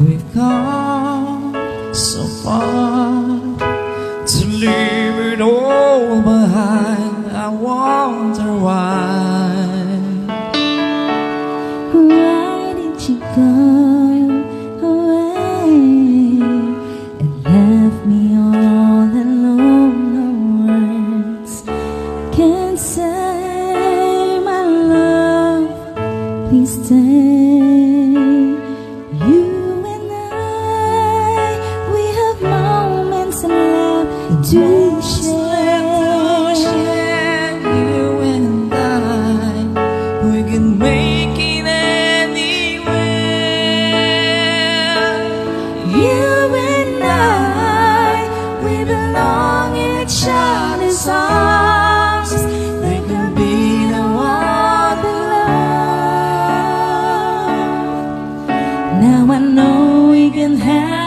We've come so far to leave it all behind. I wonder why. Why did you go away and left me all alone? No words can say, my love, please stay. You and I, we have moments left to share. You and I, we can make it anywhere. You and I, we belong in each other's arms. There could be no other love. Now I know we can have